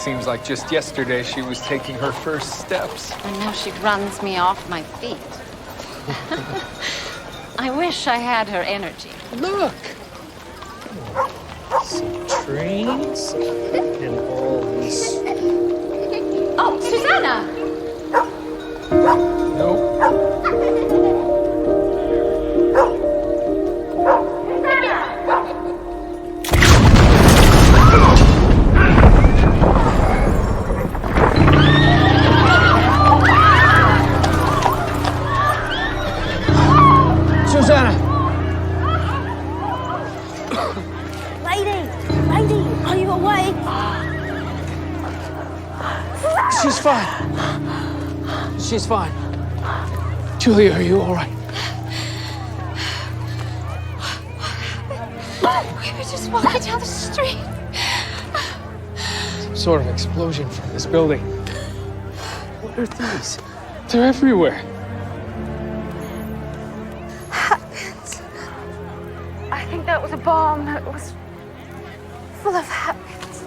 seems like just yesterday she was taking her first steps. And now she runs me off my feet. I wish I had her energy. Look! Some trees and all this. Oh, Susannah! Nope. Susannah! Reilly, are you awake? She's fine. She's fine. Julia, are you all right? We were just walking down the street. Some sort of explosion from this building. What are these? They're everywhere. I think that was a bomb. It was full of hat pins.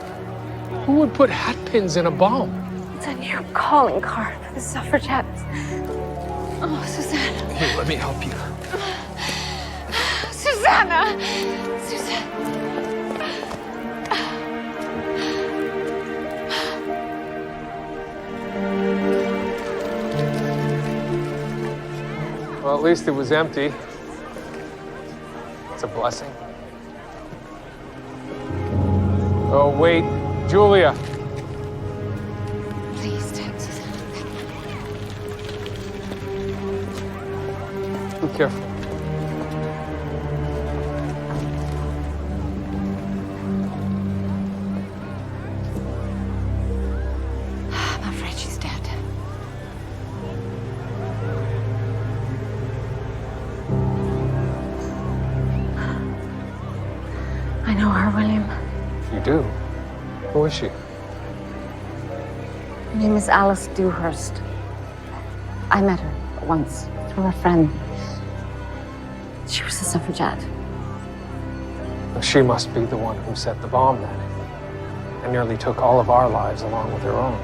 Who would put hat pins in a bomb? It's a new calling card for the suffragettes. Oh, Susannah. Here, let me help you. Susannah! Susannah! Well, at least it was empty. It's a blessing. Oh, wait. Julia. Please take Susannah. Be careful. I'm afraid she's dead. I know her, William. You do? Who is she? Her name is Alice Dewhurst. I met her once through a friend. She was a suffragette. She must be the one who set the bomb then, and nearly took all of our lives along with her own.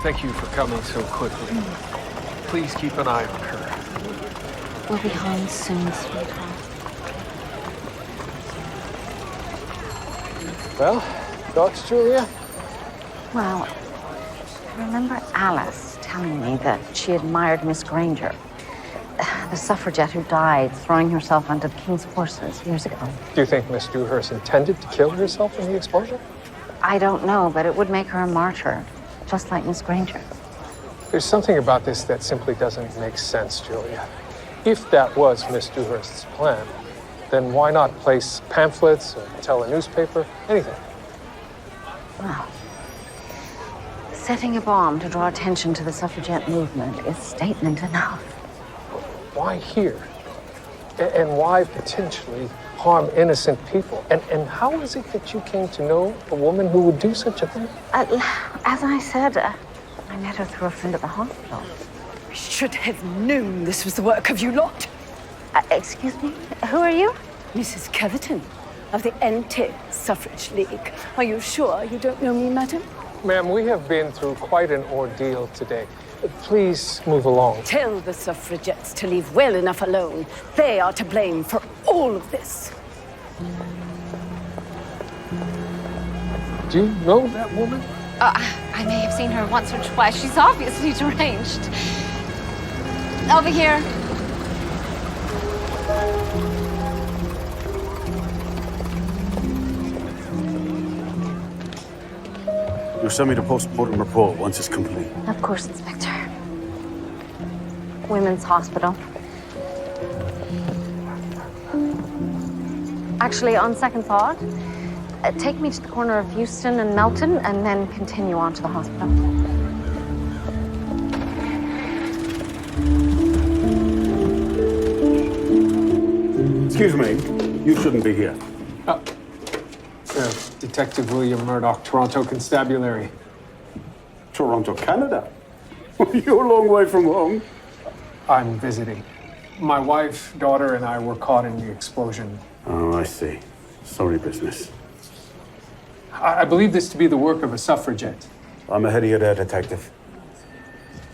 Thank you for coming so quickly. Please keep an eye on her. We'll be home soon, sweetheart. Well, thoughts, Julia? Well, I remember Alice telling me that she admired Miss Granger, the suffragette who died throwing herself onto the King's forces years ago. Do you think Miss Dewhurst intended to kill herself in the explosion? I don't know, but it would make her a martyr, just like Miss Granger. There's something about this that simply doesn't make sense, Julia. If that was Miss Dewhurst's plan, then why not place pamphlets or tell a newspaper, anything? Well, setting a bomb to draw attention to the suffragette movement is statement enough. Why here? And why potentially harm innocent people? And how is it that you came to know a woman who would do such a thing? As I said, I met her through a friend at the hospital. I should have known this was the work of you lot. Excuse me? Who are you? Mrs. Keverton of the Anti-Suffrage League. Are you sure you don't know me, madam? Ma'am, we have been through quite an ordeal today. Please move along. Tell the suffragettes to leave well enough alone. They are to blame for all of this. Do you know that woman? I may have seen her once or twice. She's obviously deranged. Over here. You'll send me the post-mortem report once it's complete. Of course, Inspector. Women's Hospital. Actually, on second thought, take me to the corner of Euston and Melton and then continue on to the hospital. Excuse me, you shouldn't be here. Detective William Murdoch, Toronto Constabulary. Toronto, Canada? You're a long way from home. I'm visiting. My wife, daughter, and I were caught in the explosion. Oh, I see. Sorry business. I believe this to be the work of a suffragette. I'm ahead of you there, Detective.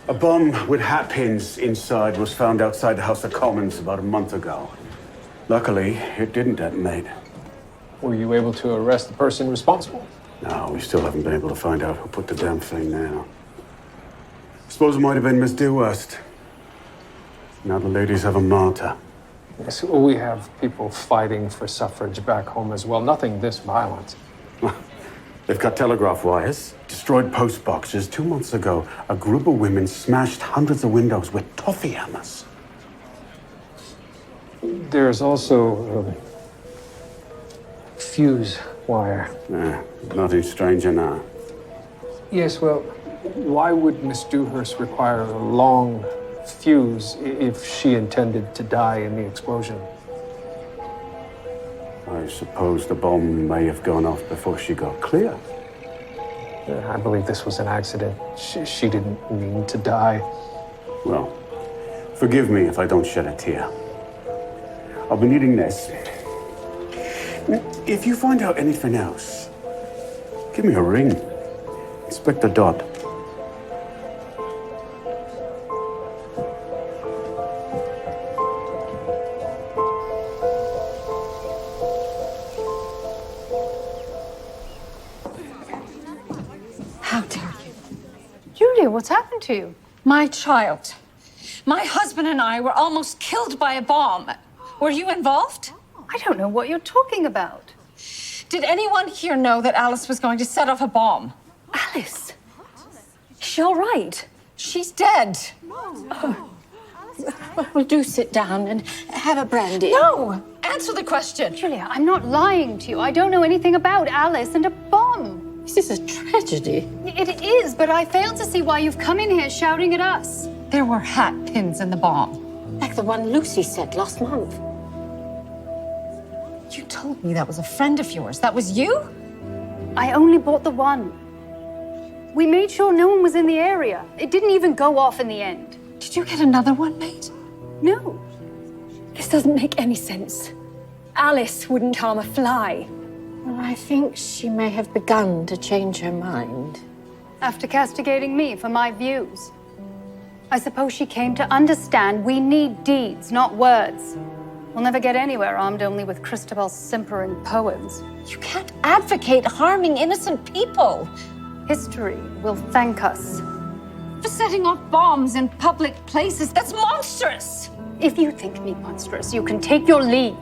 A bomb with hat pins inside was found outside the House of Commons about a month ago. Luckily, it didn't detonate. Were you able to arrest the person responsible? No, we still haven't been able to find out who put the damn thing there. Suppose it might have been Miss Dewhurst. Now the ladies have a martyr. Yes, we have people fighting for suffrage back home as well. Nothing this violent. They've cut telegraph wires, destroyed post boxes. 2 months ago, a group of women smashed hundreds of windows with toffee hammers. There's also fuse wire. Nothing stranger now. Yes, well, why would Miss Dewhurst require a long fuse if she intended to die in the explosion? I suppose the bomb may have gone off before she got clear. I believe this was an accident. She didn't mean to die. Well, forgive me if I don't shed a tear. I'll be needing this. If you find out anything else, give me a ring. Inspector Dodd. How dare you? Julia, what's happened to you? My child. My husband and I were almost killed by a bomb. Were you involved? I don't know what you're talking about. Did anyone here know that Alice was going to set off a bomb? Alice? Is she all right? She's dead. Well, do sit down and have a brandy. No! Answer the question. Julia, I'm not lying to you. I don't know anything about Alice and a bomb. This is a tragedy. It is, but I fail to see why you've come in here shouting at us. There were hat pins in the bomb. Like the one Lucy said last month. You told me that was a friend of yours. That was you? I only bought the one. We made sure no one was in the area. It didn't even go off in the end. Did you get another one made? No. This doesn't make any sense. Alice wouldn't harm a fly. Well, I think she may have begun to change her mind. After castigating me for my views. I suppose she came to understand we need deeds, not words. We'll never get anywhere armed only with Christabel's simpering poems. You can't advocate harming innocent people. History will thank us. For setting off bombs in public places, that's monstrous! If you think me monstrous, you can take your leave.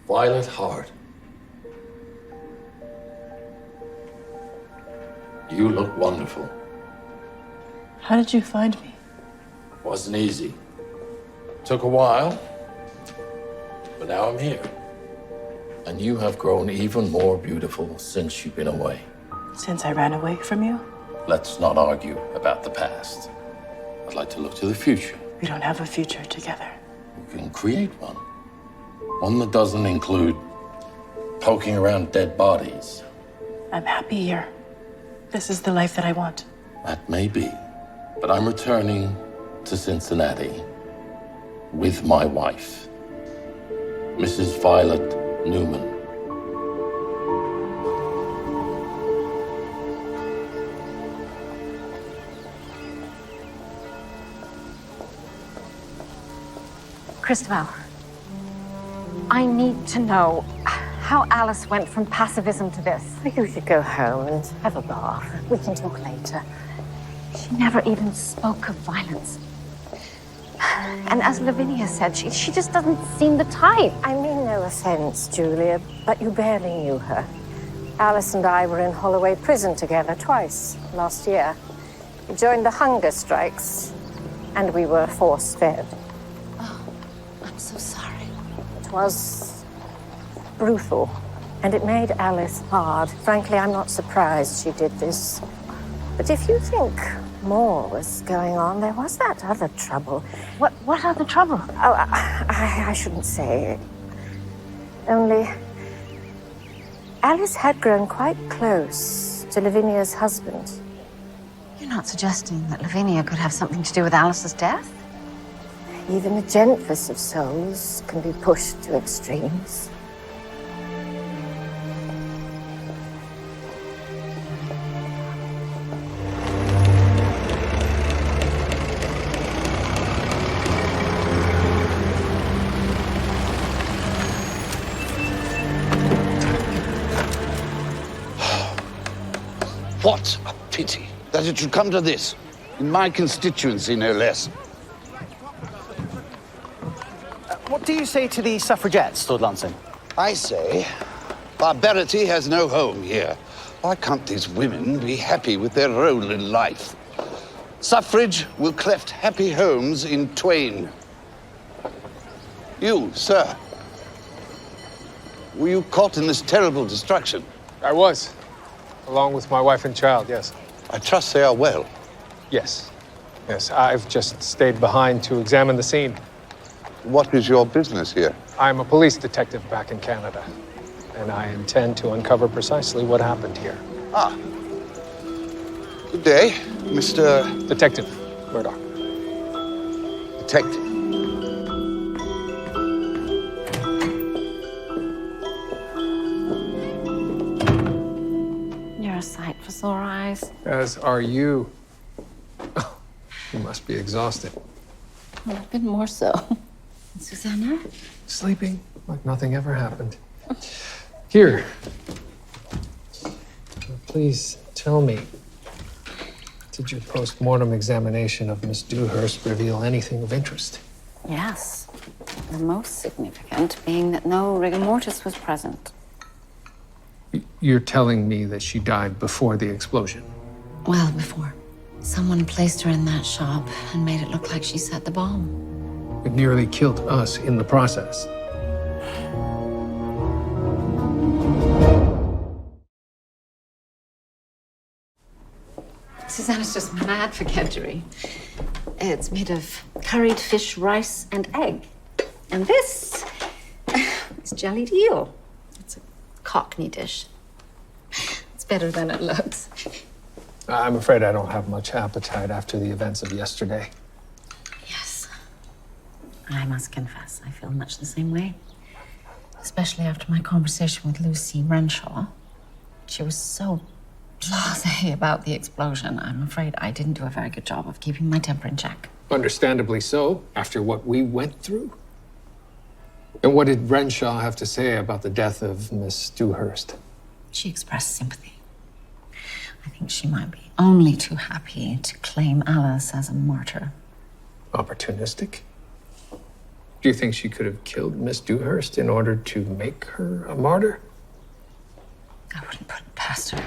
Violet Hart. You look wonderful. How did you find me? Wasn't easy. Took a while, but now I'm here. And you have grown even more beautiful since you've been away. Since I ran away from you? Let's not argue about the past. I'd like to look to the future. We don't have a future together. We can create one. One that doesn't include poking around dead bodies. I'm happy here. This is the life that I want. That may be, but I'm returning to Cincinnati with my wife, Mrs. Violet Newman. Christabel, I need to know how Alice went from pacifism to this. Maybe we could go home and have a bath. We can talk later. She never even spoke of violence. And as Lavinia said, she just doesn't seem the type. I mean no offense, Julia, but you barely knew her. Alice and I were in Holloway prison together twice last year. We joined the hunger strikes, and we were force-fed. I'm so sorry. was brutal, and it made Alice hard. Frankly, I'm not surprised she did this. But if you think more was going on, there was that other trouble. What other trouble? Oh, I shouldn't say. Only, Alice had grown quite close to Lavinia's husband. You're not suggesting that Lavinia could have something to do with Alice's death? Even the gentlest of souls can be pushed to extremes. What a pity that it should come to this, in my constituency, no less. What do you say to the suffragettes, Lord Lansing? I say, barbarity has no home here. Why can't these women be happy with their role in life? Suffrage will cleft happy homes in twain. You, sir, were you caught in this terrible destruction? I was, along with my wife and child, yes. I trust they are well. Yes. Yes, I've just stayed behind to examine the scene. What is your business here? I'm a police detective back in Canada, and I intend to uncover precisely what happened here. Ah. Good day, Mr. Detective Murdoch. Detective. You're a sight for sore eyes. As are you. Oh, you must be exhausted. Well, a bit more so. Susannah? Sleeping like nothing ever happened. Here. Please tell me, did your post-mortem examination of Miss Dewhurst reveal anything of interest? Yes. The most significant being that no rigor mortis was present. You're telling me that she died before the explosion? Well, before. Someone placed her in that shop and made it look like she set the bomb. It nearly killed us in the process. Susannah's just mad for kedgeree. It's made of curried fish, rice, and egg. And this is jellied eel. It's a Cockney dish. It's better than it looks. I'm afraid I don't have much appetite after the events of yesterday. Yes. I must confess, I feel much the same way. Especially after my conversation with Lucy Renshaw. She was so blasé about the explosion. I'm afraid I didn't do a very good job of keeping my temper in check. Understandably so, after what we went through. And what did Renshaw have to say about the death of Miss Dewhurst? She expressed sympathy. I think she might be only too happy to claim Alice as a martyr. Opportunistic? Do you think she could have killed Miss Dewhurst in order to make her a martyr? I wouldn't put it past her.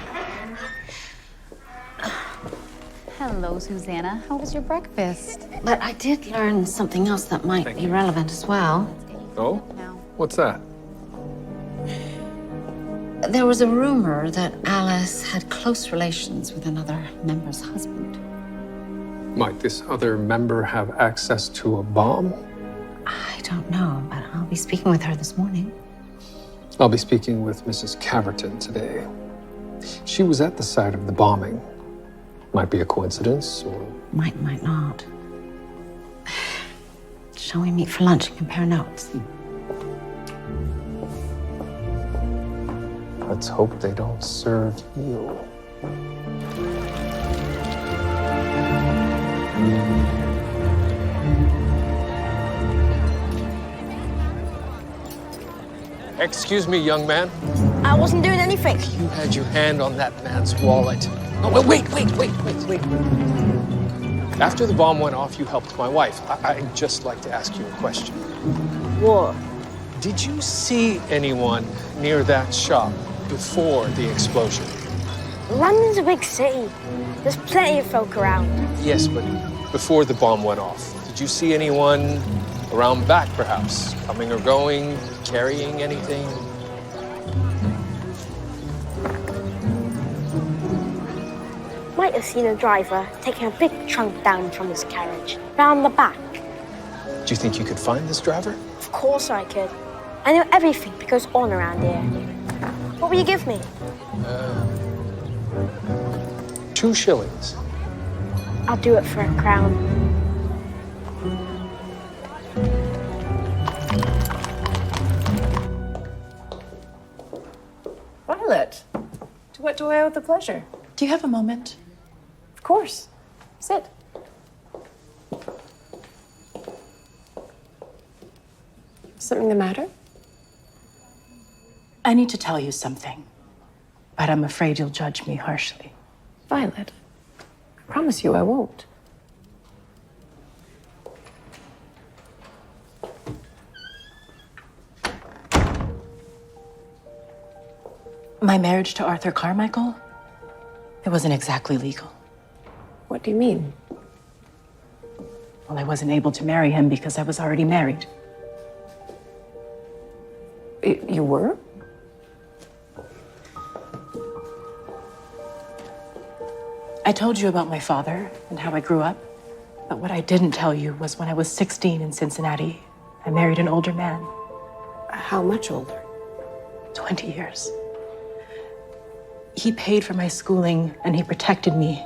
Hello, Susannah. How was your breakfast? But I did learn something else that might be relevant as well. Oh? What's that? There was a rumor that Alice had close relations with another member's husband. Might this other member have access to a bomb? I don't know, but I'll be speaking with her this morning. I'll be speaking with Mrs. Caverton today. She was at the site of the bombing. Might be a coincidence, or... Might not. Shall we meet for lunch and compare notes? Let's hope they don't serve eel. Excuse me, young man. I wasn't doing anything. You had your hand on that man's wallet. Oh, wait. After the bomb went off, you helped my wife. I'd just like to ask you a question. What? Did you see anyone near that shop before the explosion? London's a big city. There's plenty of folk around. Yes, but before the bomb went off, did you see anyone Around back, perhaps. Coming or going, carrying anything. Might have seen a driver taking a big trunk down from his carriage, round the back. Do you think you could find this driver? Of course I could. I know everything that goes on around here. What will you give me? 2 shillings. I'll do it for a crown. Violet, to what do I owe the pleasure? Do you have a moment? Of course. Sit. Something the matter? I need to tell you something, but I'm afraid you'll judge me harshly. Violet, I promise you I won't. My marriage to Arthur Carmichael, it wasn't exactly legal. What do you mean? Well, I wasn't able to marry him because I was already married. You were? I told you about my father and how I grew up, but what I didn't tell you was when I was 16 in Cincinnati, I married an older man. How much older? 20 years. He paid for my schooling and he protected me,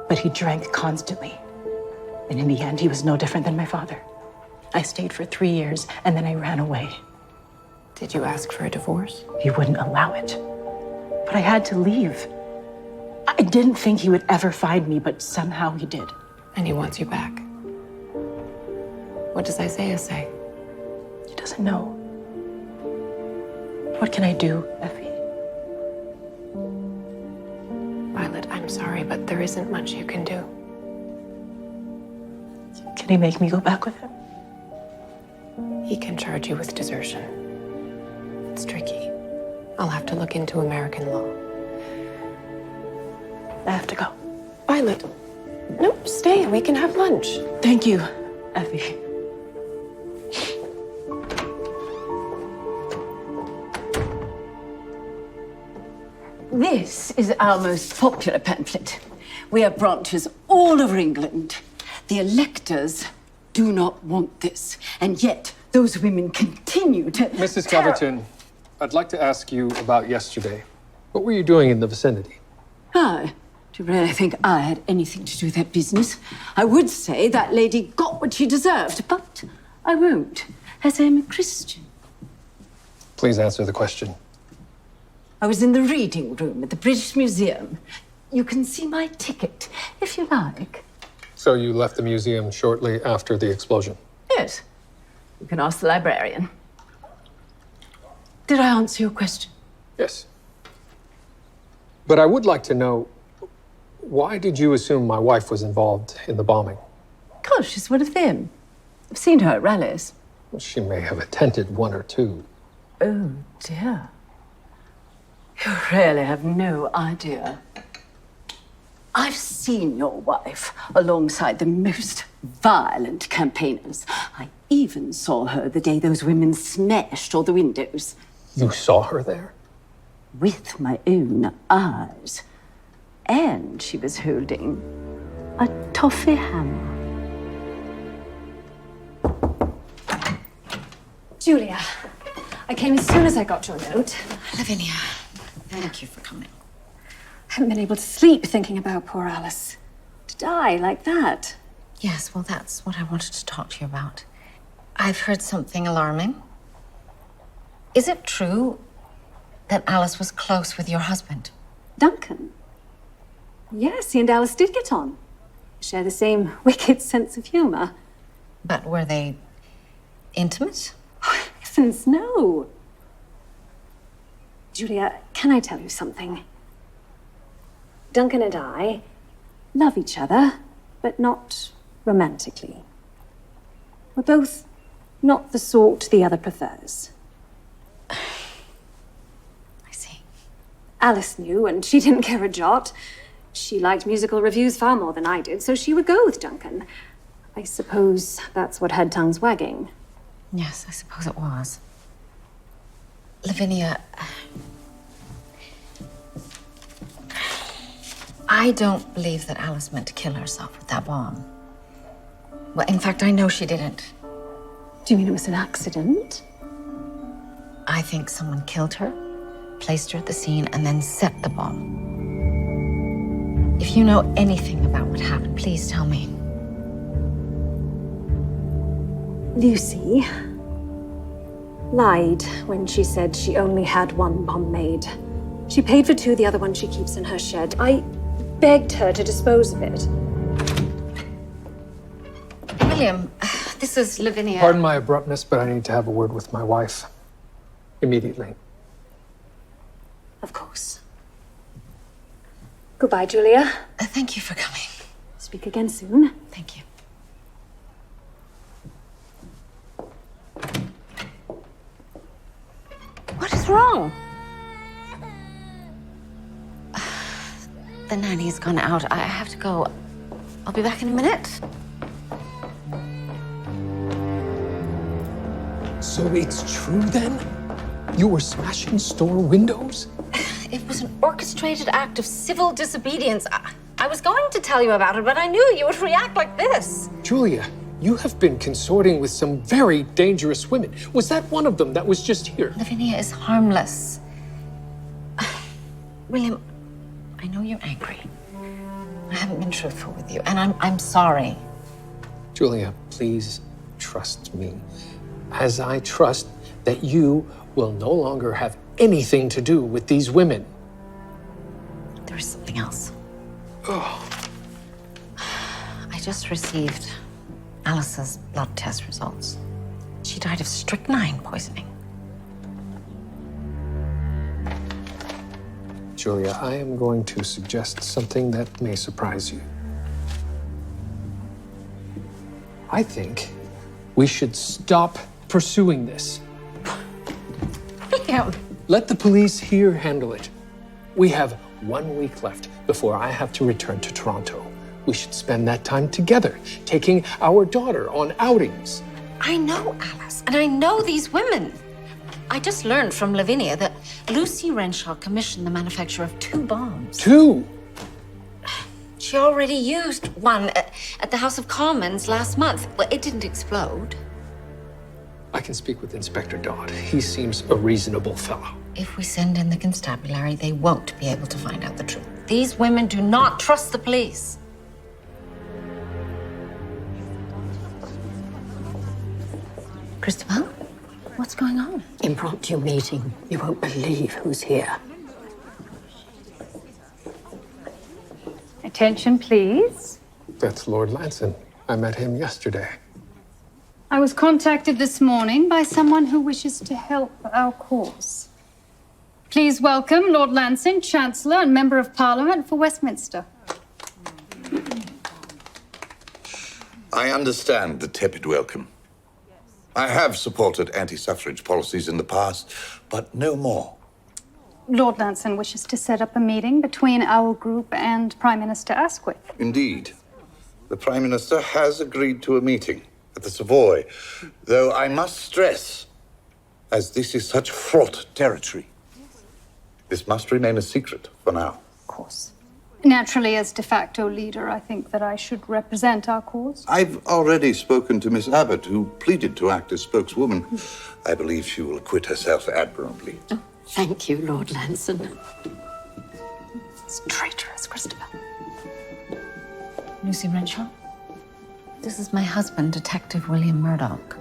but he drank constantly. And in the end, he was no different than my father. I stayed for 3 years and then I ran away. Did you ask for a divorce? He wouldn't allow it. But I had to leave. I didn't think he would ever find me, but somehow he did. And he wants you back. What does Isaiah say? He doesn't know. What can I do, Effie? Violet, I'm sorry, but there isn't much you can do. Can he make me go back with him? He can charge you with desertion. It's tricky. I'll have to look into American law. I have to go. Violet. No, stay. We can have lunch. Thank you, Effie. This is our most popular pamphlet. We have branches all over England. The electors do not want this, and yet those women continue to... Mrs. Covington, I'd like to ask you about yesterday. What were you doing in the vicinity? Do you really think I had anything to do with that business? I would say that lady got what she deserved, but I won't, as I'm a Christian. Please answer the question. I was in the reading room at the British Museum. You can see my ticket, if you like. So you left the museum shortly after the explosion? Yes. You can ask the librarian. Did I answer your question? Yes. But I would like to know, why did you assume my wife was involved in the bombing? Gosh, she's one of them. I've seen her at rallies. She may have attended 1 or 2. Oh, dear. You really have no idea. I've seen your wife alongside the most violent campaigners. I even saw her the day those women smashed all the windows. You saw her there? With my own eyes. And she was holding a toffee hammer. Julia, I came as soon as I got your note. Lavinia, thank you for coming. I haven't been able to sleep thinking about poor Alice. To die like that. Yes, well, that's what I wanted to talk to you about. I've heard something alarming. Is it true that Alice was close with your husband? Duncan? Yes, he and Alice did get on. Share the same wicked sense of humor. But were they intimate? Oh, heavens, no. Julia, can I tell you something? Duncan and I love each other, but not romantically. We're both not the sort the other prefers. I see. Alice knew, and she didn't care a jot. She liked musical reviews far more than I did, so she would go with Duncan. I suppose that's what had tongues wagging. Yes, I suppose it was. Lavinia, I don't believe that Alice meant to kill herself with that bomb. Well, in fact, I know she didn't. Do you mean it was an accident? I think someone killed her, placed her at the scene, and then set the bomb. If you know anything about what happened, please tell me. Lucy lied when she said she only had one bomb made. She paid for two, the other one she keeps in her shed. I begged her to dispose of it. William, this is Lavinia. Pardon my abruptness, but I need to have a word with my wife. Immediately. Of course. Goodbye, Julia. Thank you for coming. Speak again soon. Thank you. What is wrong? The nanny's gone out. I have to go. I'll be back in a minute. So it's true then? You were smashing store windows? It was an orchestrated act of civil disobedience. I was going to tell you about it, but I knew you would react like this. Julia, you have been consorting with some very dangerous women. Was that one of them that was just here? Lavinia is harmless. William, I know you're angry. I haven't been truthful with you, and I'm sorry. Julia, please trust me. As I trust that you will no longer have anything to do with these women. There is something else. Oh. I just received Alice's blood test results. She died of strychnine poisoning. Julia, I am going to suggest something that may surprise you. I think we should stop pursuing this. William. Let the police here handle it. We have 1 week left before I have to return to Toronto. We should spend that time together, taking our daughter on outings. I know Alice, and I know these women. I just learned from Lavinia that Lucy Renshaw commissioned the manufacture of 2 bombs. 2? She already used one at the House of Commons last month. Well, it didn't explode. I can speak with Inspector Dodd. He seems a reasonable fellow. If we send in the constabulary, they won't be able to find out the truth. These women do not trust the police. Christabel, what's going on? Impromptu meeting. You won't believe who's here. Attention, please. That's Lord Lanson. I met him yesterday. I was contacted this morning by someone who wishes to help our cause. Please welcome Lord Lanson, Chancellor and Member of Parliament for Westminster. I understand the tepid welcome. I have supported anti-suffrage policies in the past, but no more. Lord Lanson wishes to set up a meeting between our group and Prime Minister Asquith. Indeed. The Prime Minister has agreed to a meeting at the Savoy, though I must stress, as this is such fraught territory, this must remain a secret for now. Of course. Naturally, as de facto leader, I think that I should represent our cause. I've already spoken to Miss Abbott, who pleaded to act as spokeswoman. I believe she will acquit herself admirably. Oh, thank you, Lord Lanson. It's traitorous, Christabel. Lucy Renshaw, this is my husband, Detective William Murdoch.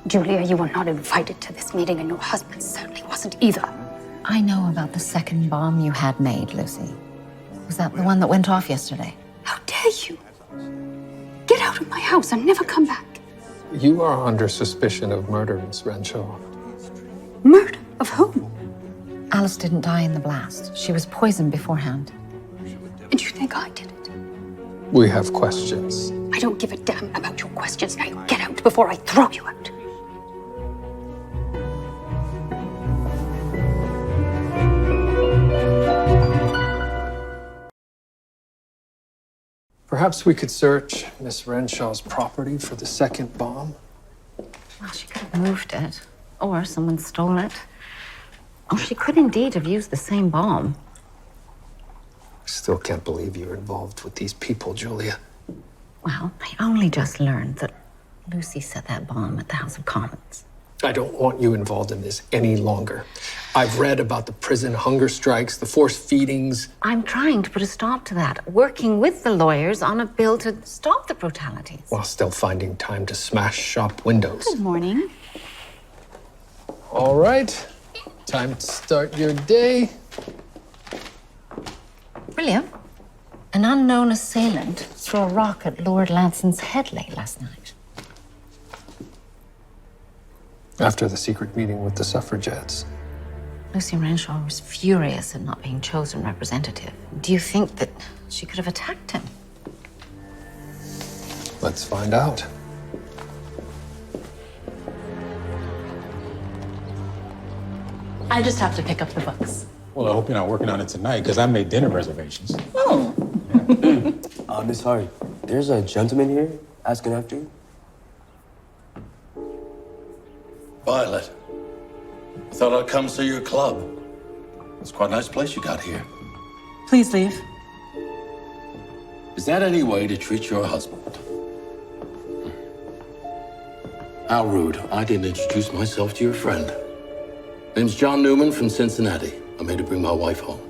Julia, you were not invited to this meeting, and your husband certainly wasn't either. I know about the second bomb you had made, Lucy. Was that the one that went off yesterday? How dare you? Get out of my house and never come back. You are under suspicion of murder, Miss Renshaw. Murder? Of whom? Alice didn't die in the blast. She was poisoned beforehand. And you think I did it? We have questions. I don't give a damn about your questions. Now you get out before I throw you out. Perhaps we could search Miss Renshaw's property for the second bomb. Well, she could have moved it, or someone stole it. Or she could indeed have used the same bomb. I still can't believe you're involved with these people, Julia. Well, I only just learned that Lucy set that bomb at the House of Commons. I don't want you involved in this any longer. I've read about the prison hunger strikes, the forced feedings. I'm trying to put a stop to that, working with the lawyers on a bill to stop the brutalities. While still finding time to smash shop windows. Good morning. All right. Time to start your day. Brilliant. An unknown assailant threw a rock at Lord Lanson's head late last night. After the secret meeting with the suffragettes. Lucy Renshaw was furious at not being chosen representative. Do you think that she could have attacked him? Let's find out. I just have to pick up the books. Well, I hope you're not working on it tonight, because I made dinner reservations. Oh. Miss Hardy, there's a gentleman here asking after you. Violet, I thought I'd come see your club. It's quite a nice place you got here. Please leave. Is that any way to treat your husband? How rude. I didn't introduce myself to your friend. Name's John Newman from Cincinnati. I made to bring my wife home.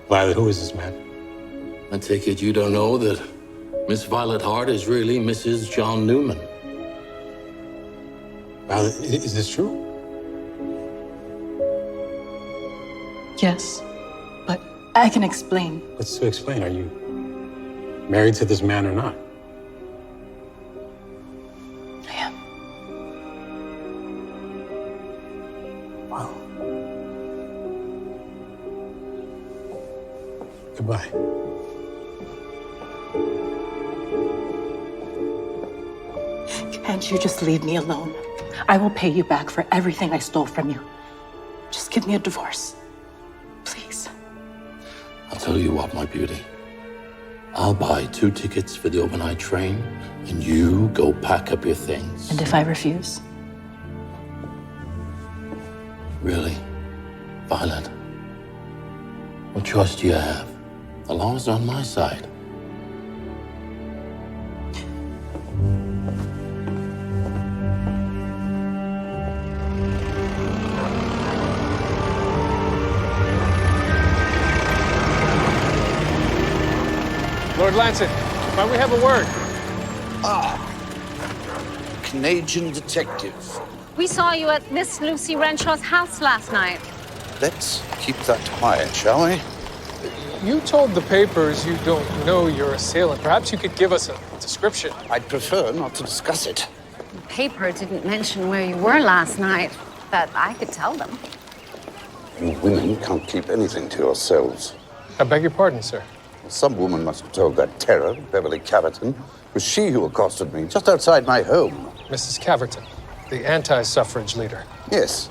Violet, who is this man? I take it you don't know that Miss Violet Hart is really Mrs. John Newman. Violet, is this true? Yes, but I can explain. What's to explain? Are you married to this man or not? I am. Wow. Goodbye. Can't you just leave me alone? I will pay you back for everything I stole from you. Just give me a divorce. Please. I'll tell you what, my beauty. I'll buy 2 tickets for the overnight train, and you go pack up your things. And if I refuse? Really? Violet? What choice do you have? The law's on my side. Lord Lanson, might we have a word? Canadian detective. We saw you at Miss Lucy Renshaw's house last night. Let's keep that quiet, shall we? You told the papers you don't know your assailant. Perhaps you could give us a description. I'd prefer not to discuss it. The paper didn't mention where you were last night, but I could tell them. You women can't keep anything to yourselves. I beg your pardon, sir. Some woman must have told that terror, Beverly Caverton. It was she who accosted me just outside my home. Mrs. Caverton, the anti-suffrage leader. Yes.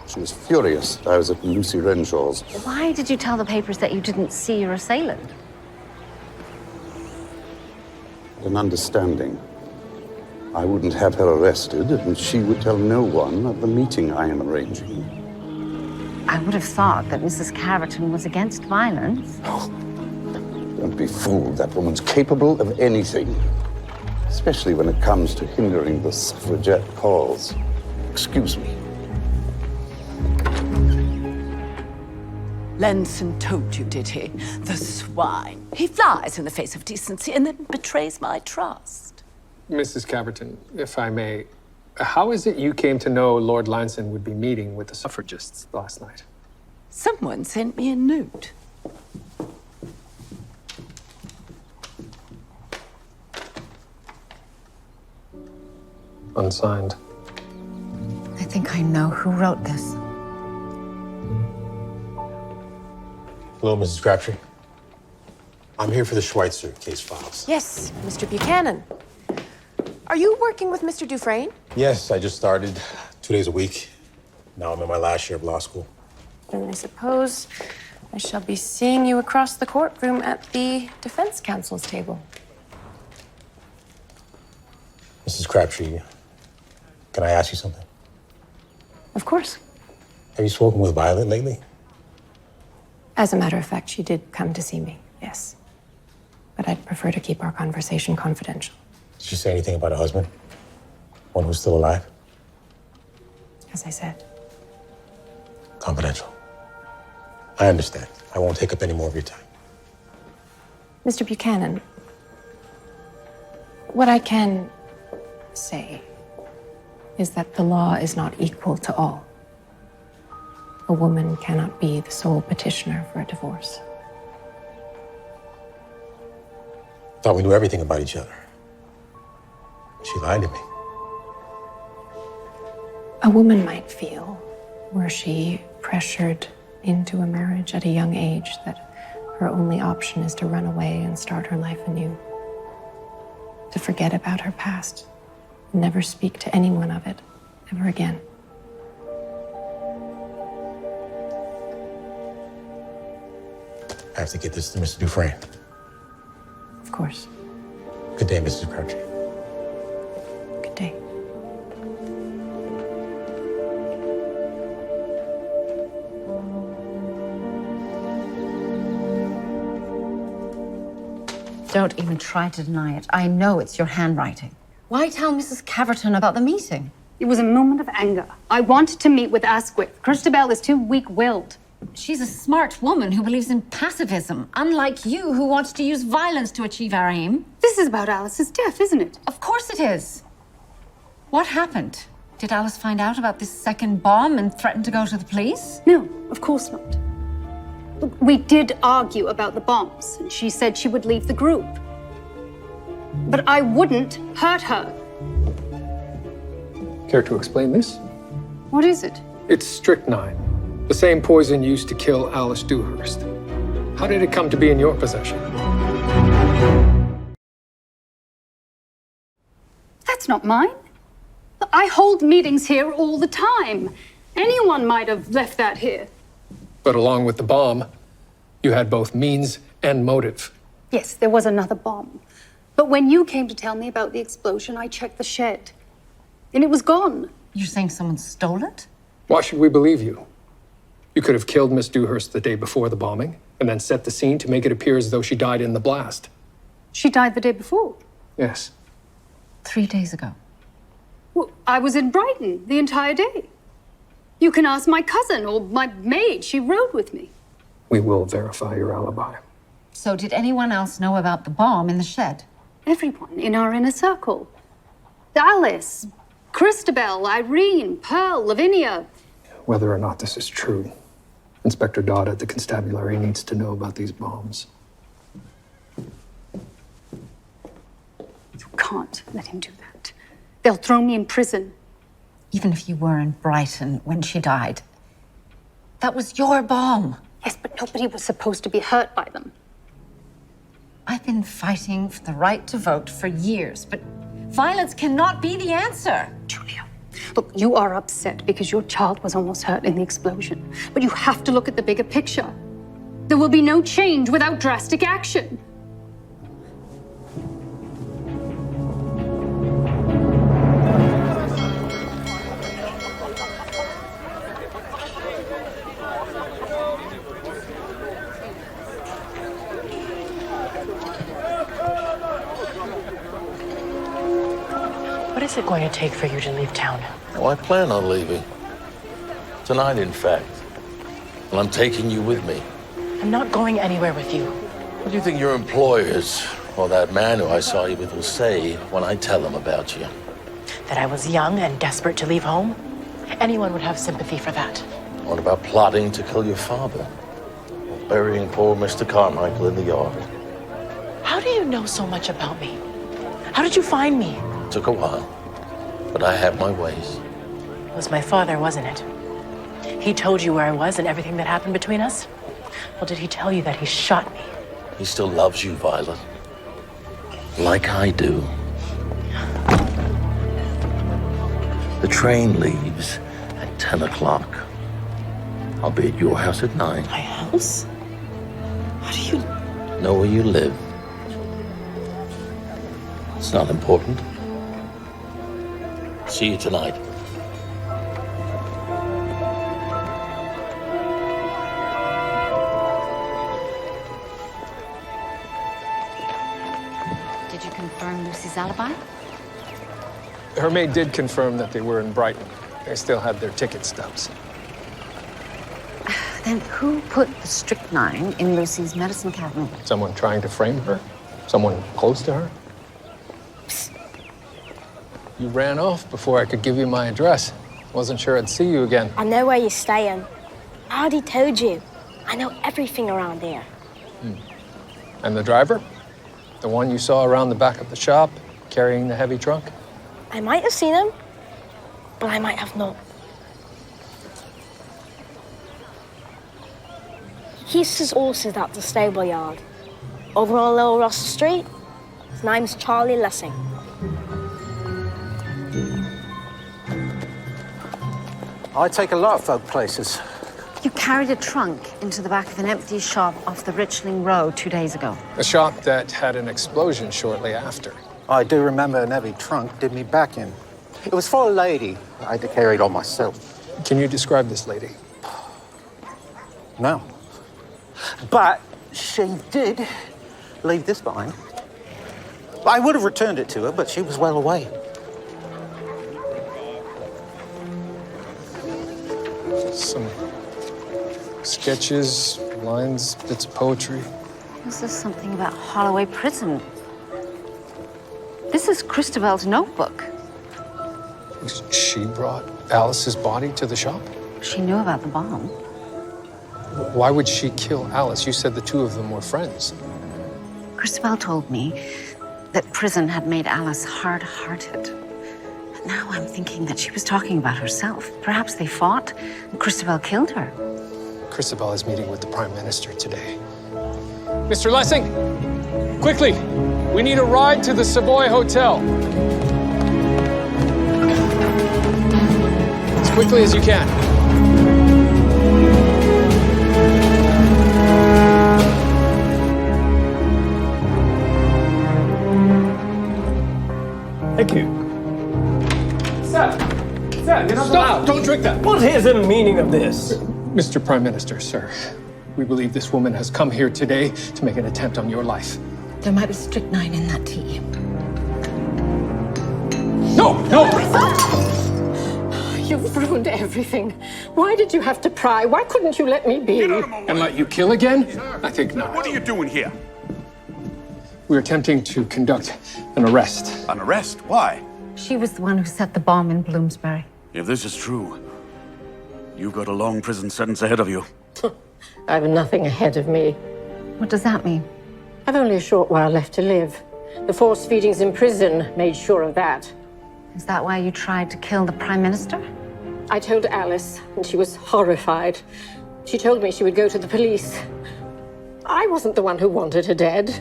She was furious that I was at Lucy Renshaw's. Why did you tell the papers that you didn't see your assailant? An understanding. I wouldn't have her arrested, and she would tell no one of the meeting I am arranging. I would have thought that Mrs. Caverton was against violence. Don't be fooled. That woman's capable of anything. Especially when it comes to hindering the suffragette cause. Excuse me. Lanson told you, did he? The swine. He flies in the face of decency and then betrays my trust. Mrs. Caverton, if I may, how is it you came to know Lord Lanson would be meeting with the suffragists last night? Someone sent me a note. Unsigned. I think I know who wrote this. Hello, Mrs. Crabtree. I'm here for the Schweitzer case files. Yes, Mr. Buchanan. Are you working with Mr. Dufresne? Yes, I just started 2 days a week. Now I'm in my last year of law school. And I suppose I shall be seeing you across the courtroom at the defense counsel's table. Mrs. Crabtree, can I ask you something? Of course. Have you spoken with Violet lately? As a matter of fact, she did come to see me, yes. But I'd prefer to keep our conversation confidential. Did she say anything about her husband? One who's still alive? As I said. Confidential. I understand. I won't take up any more of your time. Mr. Buchanan, what I can say is that the law is not equal to all. A woman cannot be the sole petitioner for a divorce. Thought we knew everything about each other. She lied to me. A woman might feel, were she pressured into a marriage at a young age, that her only option is to run away and start her life anew. To forget about her past, and never speak to anyone of it ever again. I have to get this to Mr. Dufresne. Of course. Good day, Mrs. Crabtree. Good day. Don't even try to deny it. I know it's your handwriting. Why tell Mrs. Caverton about the meeting? It was a moment of anger. I wanted to meet with Asquith. Christabel is too weak-willed. She's a smart woman who believes in pacifism, unlike you who wants to use violence to achieve our aim. This is about Alice's death, isn't it? Of course it is. What happened? Did Alice find out about this second bomb and threaten to go to the police? No, of course not. Look, we did argue about the bombs, and she said she would leave the group. But I wouldn't hurt her. Care to explain this? What is it? It's strychnine, the same poison used to kill Alice Dewhurst. How did it come to be in your possession? That's not mine. I hold meetings here all the time. Anyone might have left that here. But along with the bomb, you had both means and motive. Yes, there was another bomb. But when you came to tell me about the explosion, I checked the shed. And it was gone. You're saying someone stole it? Why should we believe you? You could have killed Miss Dewhurst the day before the bombing, and then set the scene to make it appear as though she died in the blast. She died the day before. Yes. 3 days ago. Well, I was in Brighton the entire day. You can ask my cousin or my maid. She rode with me. We will verify your alibi. So did anyone else know about the bomb in the shed? Everyone in our inner circle. Alice, Christabel, Irene, Pearl, Lavinia. Whether or not this is true, Inspector Dodd at the constabulary needs to know about these bombs. You can't let him do that. They'll throw me in prison. Even if you were in Brighton when she died, that was your bomb. Yes, but nobody was supposed to be hurt by them. I've been fighting for the right to vote for years, but violence cannot be the answer. Julia, look, you are upset because your child was almost hurt in the explosion. But you have to look at the bigger picture. There will be no change without drastic action. What is it going to take for you to leave town? Oh, I plan on leaving. Tonight, in fact. And I'm taking you with me. I'm not going anywhere with you. What do you think your employers or that man who I saw you with will say when I tell them about you? That I was young and desperate to leave home? Anyone would have sympathy for that. What about plotting to kill your father? Or burying poor Mr. Carmichael in the yard? How do you know so much about me? How did you find me? It took a while, but I have my ways. It was my father, wasn't it? He told you where I was and everything that happened between us? Well, did he tell you that he shot me? He still loves you, Violet. Like I do. The train leaves at 10 o'clock. I'll be at your house at 9. My house? know where you live. It's not important. See you tonight. Did you confirm Lucy's alibi? Her maid did confirm that they were in Brighton. They still had their ticket stubs. Then who put the strychnine in Lucy's medicine cabinet? Someone trying to frame her? Someone close to her? Psst. You ran off before I could give you my address. Wasn't sure I'd see you again. I know where you're staying. I already told you. I know everything around here. And the driver? The one you saw around the back of the shop, carrying the heavy trunk? I might have seen him, but I might have not. He keeps his horses at the stable yard. Over on Little Russell Street, his name's Charlie Lessing. I take a lot of folk places. You carried a trunk into the back of an empty shop off the Richling Road 2 days ago. A shop that had an explosion shortly after. I do remember an heavy trunk did me back in. It was for a lady. I had to carry it all myself. Can you describe this lady? No. But she did leave this behind. I would have returned it to her, but she was well away. Some sketches, lines, bits of poetry. This is something about Holloway Prison. This is Christabel's notebook. She brought Alice's body to the shop? She knew about the bomb. Why would she kill Alice? You said the two of them were friends. Christabel told me that prison had made Alice hard-hearted. But now I'm thinking that she was talking about herself. Perhaps they fought and Christabel killed her. Christabel is meeting with the Prime Minister today. Mr. Lessing, quickly, we need a ride to the Savoy Hotel. As quickly as you can. Thank you. Sir, you're not allowed. Don't drink that. What is the meaning of this? Mr. Prime Minister, sir, we believe this woman has come here today to make an attempt on your life. There might be strychnine in that tea. No! You've ruined everything. Why did you have to pry? Why couldn't you let me be? And let you kill again? I think not. What are you doing here? We're attempting to conduct an arrest. An arrest? Why? She was the one who set the bomb in Bloomsbury. If this is true, you've got a long prison sentence ahead of you. I have nothing ahead of me. What does that mean? I've only a short while left to live. The force feedings in prison made sure of that. Is that why you tried to kill the Prime Minister? I told Alice, and she was horrified. She told me she would go to the police. I wasn't the one who wanted her dead.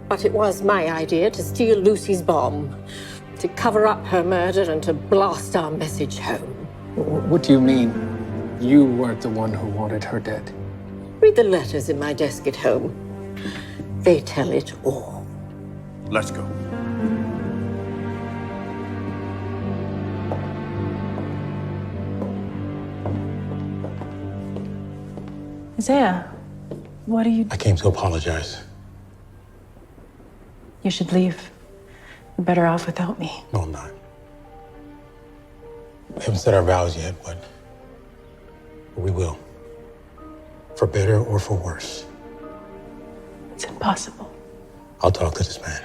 But it was my idea to steal Lucy's bomb, to cover up her murder and to blast our message home. What do you mean, you weren't the one who wanted her dead? Read the letters in my desk at home. They tell it all. Let's go. Isaiah, what are you... I came to apologize. You should leave. You're better off without me. No, I'm not. We haven't said our vows yet, but we will. For better or for worse. It's impossible. I'll talk to this man.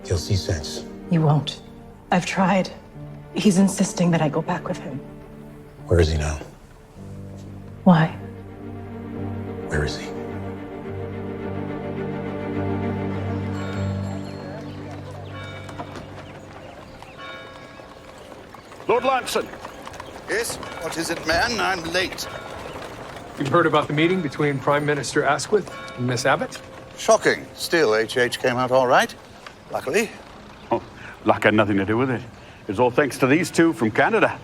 He'll see sense. You won't. I've tried. He's insisting that I go back with him. Where is he now? Why? Where is he? Lord Lanson. Yes? What is it, man? I'm late. You've heard about the meeting between Prime Minister Asquith and Miss Abbott? Shocking. Still, H.H. came out all right. Luckily. Oh, luck had nothing to do with it. It's all thanks to these two from Canada.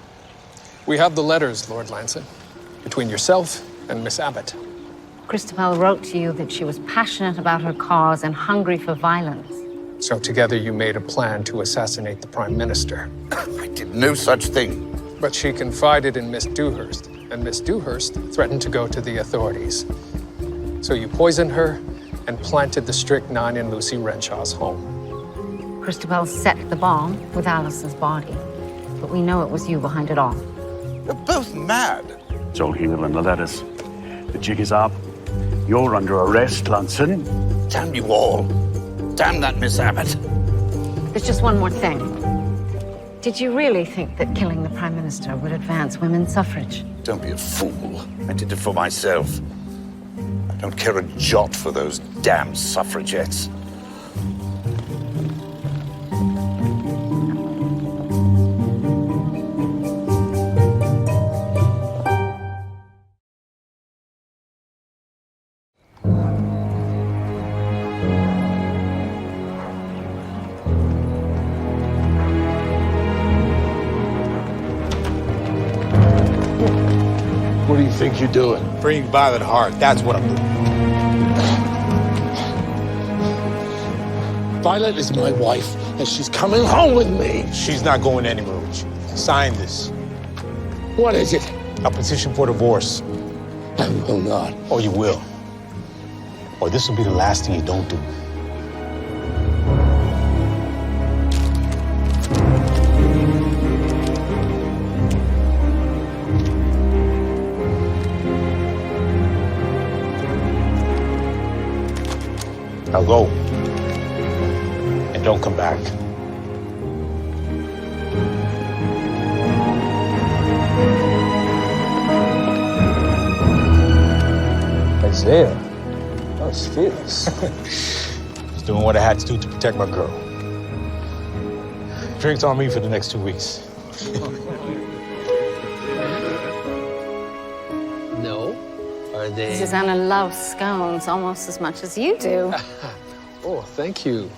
We have the letters, Lord Lanson, between yourself and Miss Abbott. Christabel wrote to you that she was passionate about her cause and hungry for violence. So together you made a plan to assassinate the Prime Minister. I did no such thing. But she confided in Miss Dewhurst, and Miss Dewhurst threatened to go to the authorities. So you poisoned her and planted the strychnine in Lucy Renshaw's home. Christabel set the bomb with Alice's body, but we know it was you behind it all. You're both mad. It's all here in the letters. The jig is up. You're under arrest, Lunson. Damn you all. Damn that Miss Abbott. There's just one more thing. Did you really think that killing the Prime Minister would advance women's suffrage? Don't be a fool. I did it for myself. I don't care a jot for those damn suffragettes. What do you think you're doing? Bring Violet Hart, that's what I'm doing. Violet is my wife, and she's coming home with me. She's not going anywhere with you. Sign this. What is it? A petition for divorce. I will not. Or you will. Or this will be the last thing you don't do. Now go. And don't come back. Isaiah, that was fierce. Just doing what I had to do to protect my girl. Drinks on me for the next 2 weeks. No? Are they... Susannah loves scones almost as much as you do. Oh, thank you.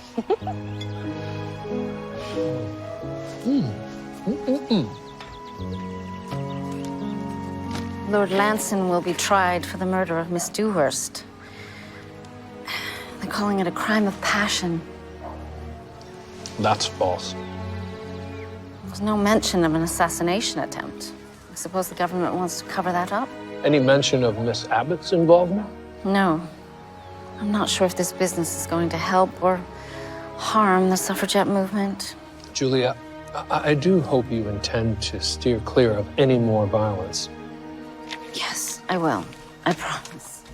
Lord Lanson will be tried for the murder of Miss Dewhurst. They're calling it a crime of passion. That's false. There's no mention of an assassination attempt. I suppose the government wants to cover that up? Any mention of Miss Abbott's involvement? No. I'm not sure if this business is going to help or harm the suffragette movement. Julia, I do hope you intend to steer clear of any more violence. Yes, I will. I promise.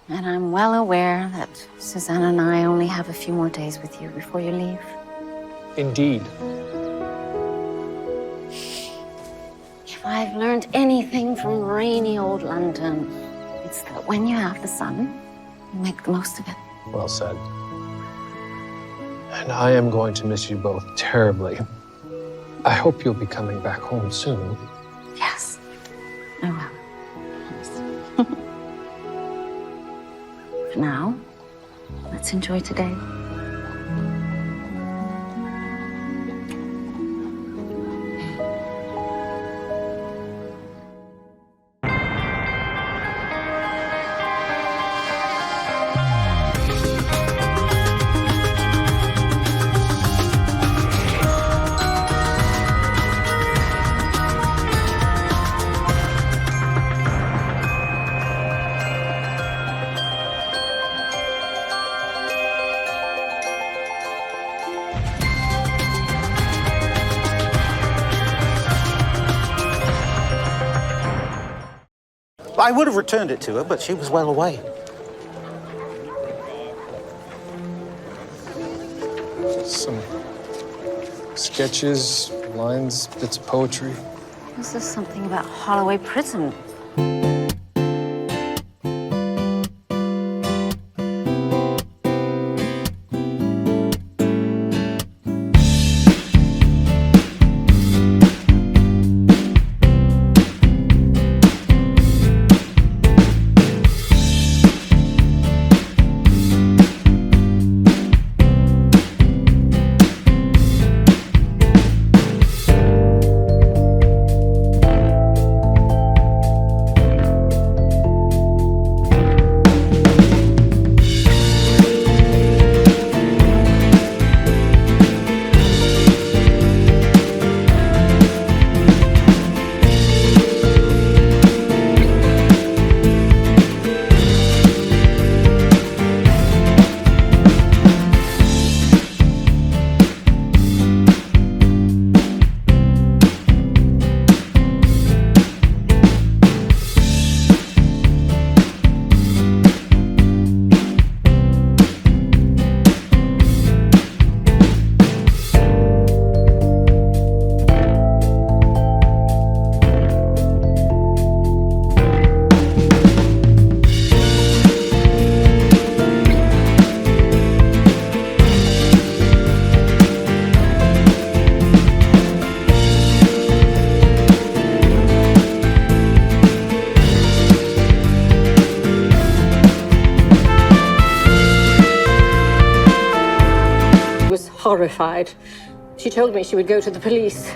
And I'm well aware that Susannah and I only have a few more days with you before you leave. Indeed. If I've learned anything from rainy old London, it's that when you have the sun, you make the most of it. Well said. And I am going to miss you both terribly. I hope you'll be coming back home soon. Yes, I will. For now, let's enjoy today. I would have returned it to her, but she was well away. Some sketches, lines, bits of poetry. This is something about Holloway Prison. horrified. She told me she would go to the police.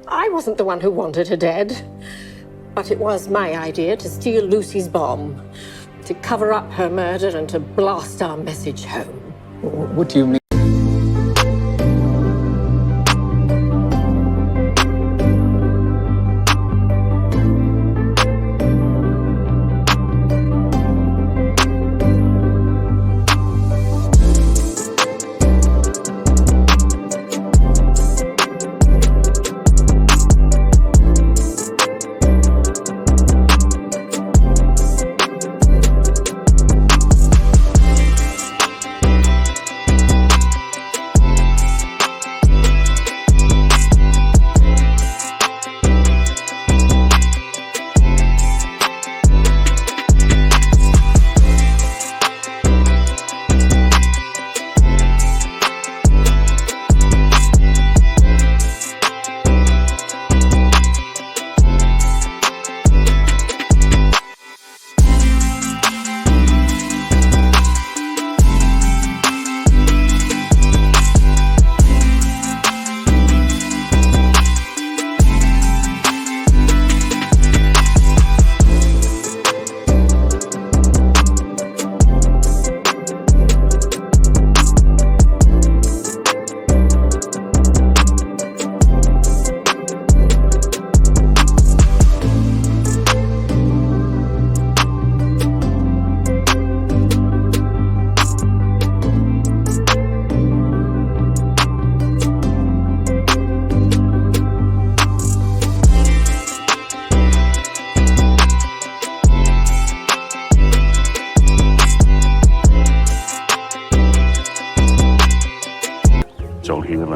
I wasn't the one who wanted her dead. But it was my idea to steal Lucy's bomb, to cover up her murder and to blast our message home. What do you mean?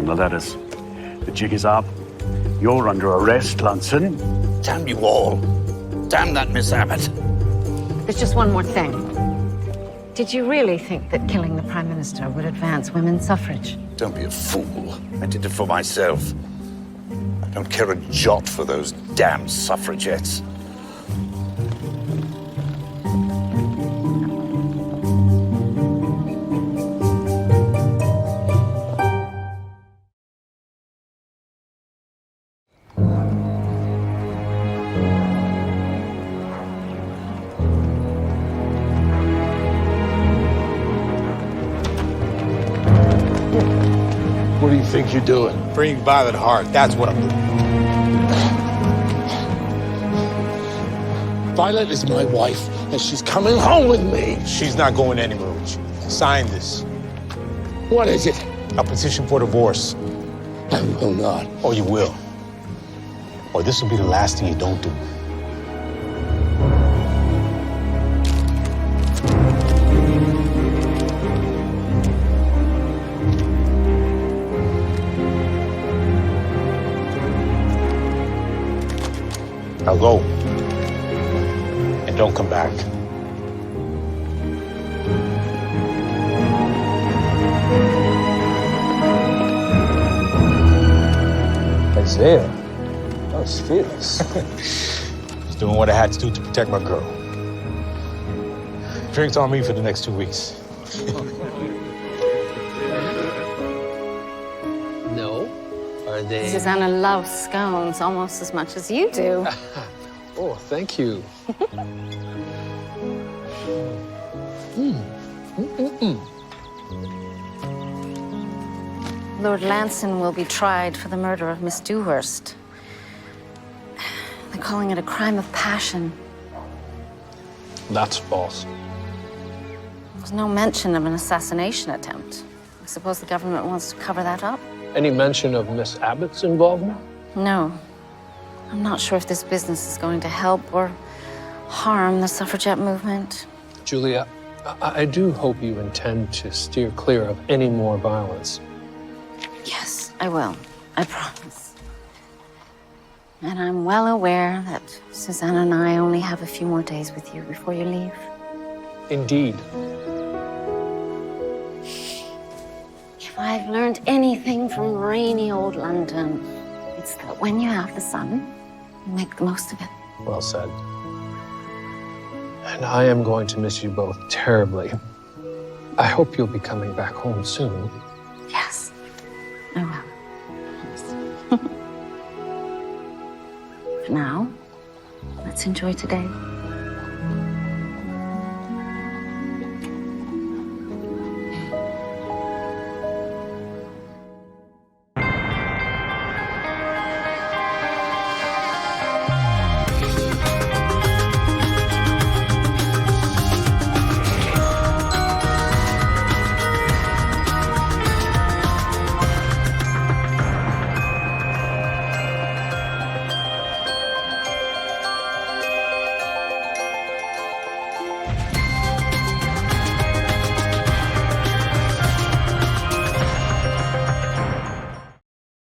The letters. The jig is up. You're under arrest, Lunson. Damn you all. Damn that Miss Abbott. There's just one more thing. Did you really think that killing the Prime Minister would advance women's suffrage? Don't be a fool. I did it for myself. I don't care a jot for those damn suffragettes. What do you think you're doing? Bring Violet Hart, that's what I'm doing. Violet is my wife, and she's coming home with me. She's not going anywhere with you. Sign this. What is it? A petition for divorce. I will not. Oh, you will. Or this will be the last thing you don't do. Now go. And don't come back. Isaiah, that was fearless. Just doing what I had to do to protect my girl. Drinks on me for the next 2 weeks. No? Are they? Susannah loves scones almost as much as you do. Oh, thank you. Lord Lanson will be tried for the murder of Miss Dewhurst. They're calling it a crime of passion. That's false. There's no mention of an assassination attempt. I suppose the government wants to cover that up? Any mention of Miss Abbott's involvement? No. I'm not sure if this business is going to help or harm the suffragette movement. Julia, I do hope you intend to steer clear of any more violence. Yes, I will. I promise. And I'm well aware that Susannah and I only have a few more days with you before you leave. Indeed. If I've learned anything from rainy old London, it's that when you have the sun, you make the most of it. Well said. And I am going to miss you both terribly. I hope you'll be coming back home soon. Yes. now. Let's enjoy today.